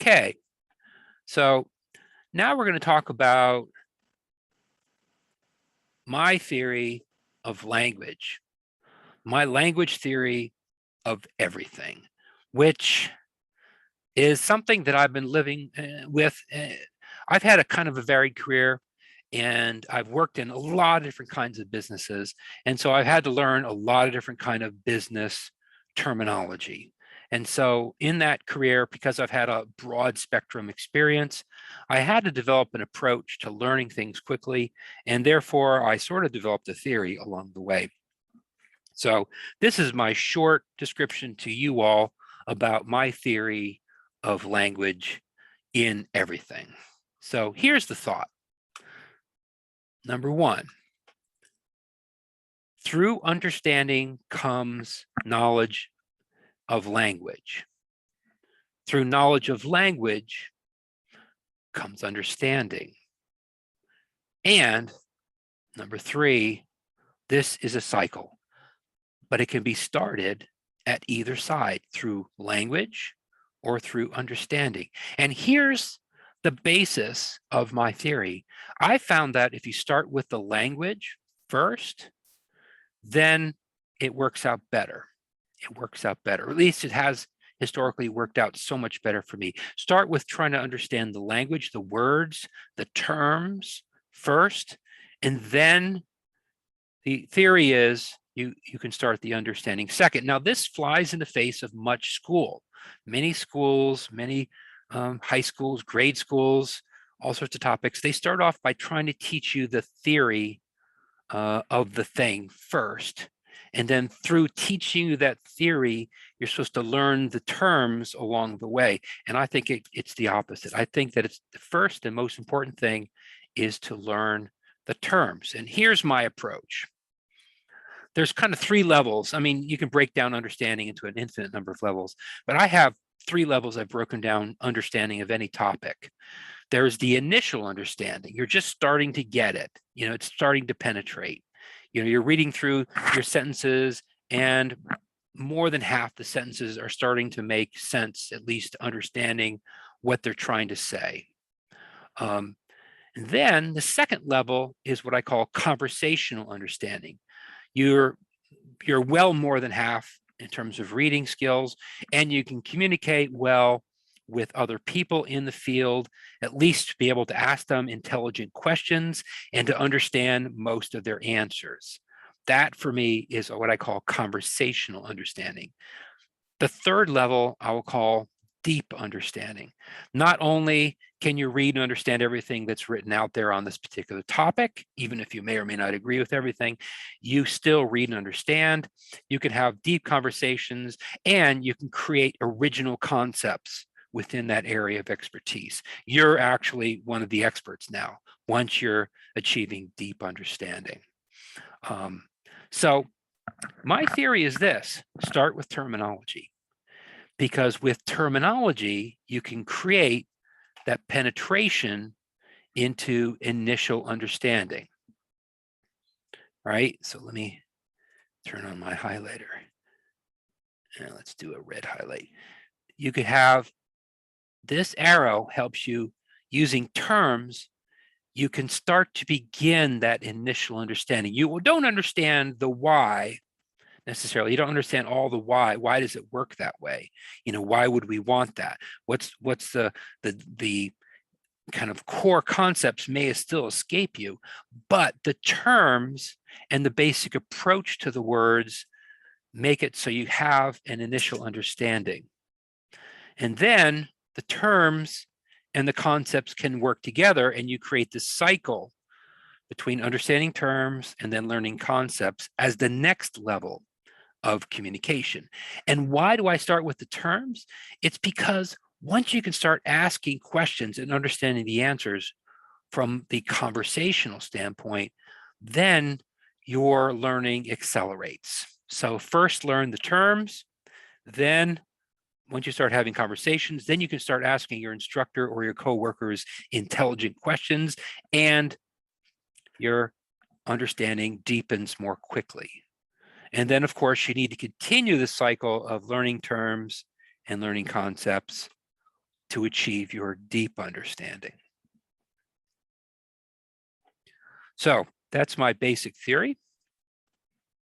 Okay, so now we're going to talk about my theory of language, my language theory of everything, which is something that I've been living with. I've had a kind of a varied career, and I've worked in a lot of different kinds of businesses. And so I've had to learn a lot of different kind of business terminology. And so in that career, because I've had a broad spectrum experience, I had to develop an approach to learning things quickly. And therefore, I sort of developed a theory along the way. So this is my short description to you all about my theory of language in everything. So here's the thought. Number one, through understanding comes knowledge of language. Through knowledge of language comes understanding. And number three, this is a cycle, but it can be started at either side through language or through understanding. And here's the basis of my theory. I found that if you start with the language first, then it works out better. It works out better, or at least it has historically worked out so much better for me. Start with trying to understand the language, the words, the terms first, and then the theory is you can start the understanding second. Now, this flies in the face of much school. Many schools, many high schools, grade schools, all sorts of topics, they start off by trying to teach you the theory of the thing first. And then through teaching you that theory, you're supposed to learn the terms along the way. And I think it's the opposite. I think that it's the first and most important thing is to learn the terms. And here's my approach. There's kind of three levels. I mean, you can break down understanding into an infinite number of levels, but I have three levels I've broken down understanding of any topic. There's the initial understanding. You're just starting to get it. It's starting to penetrate. You're reading through your sentences, and more than half the sentences are starting to make sense, at least understanding what they're trying to say. And then the second level is what I call conversational understanding. You're well more than half in terms of reading skills, and you can communicate well with other people in the field, at least be able to ask them intelligent questions and to understand most of their answers. That for me is what I call conversational understanding. The third level I will call deep understanding. Not only can you read and understand everything that's written out there on this particular topic, even if you may or may not agree with everything, you still read and understand. You can have deep conversations, and you can create original concepts within that area of expertise. You're actually one of the experts now, once you're achieving deep understanding. So my theory is this: start with terminology, because with terminology, you can create that penetration into initial understanding, right? So let me turn on my highlighter. And let's do a red highlight. You could have this arrow helps you using terms. You can start to begin that initial understanding. You don't understand the why necessarily. You don't understand all the why. Why does it work that way? Why would we want that? What's the kind of core concepts may still escape you, but the terms and the basic approach to the words make it so you have an initial understanding. And then the terms and the concepts can work together, and you create this cycle between understanding terms and then learning concepts as the next level of communication. And why do I start with the terms? It's because once you can start asking questions and understanding the answers from the conversational standpoint, then your learning accelerates. So first learn the terms, then once you start having conversations, then you can start asking your instructor or your coworkers intelligent questions, and your understanding deepens more quickly. And then, of course, you need to continue the cycle of learning terms and learning concepts to achieve your deep understanding. So that's my basic theory.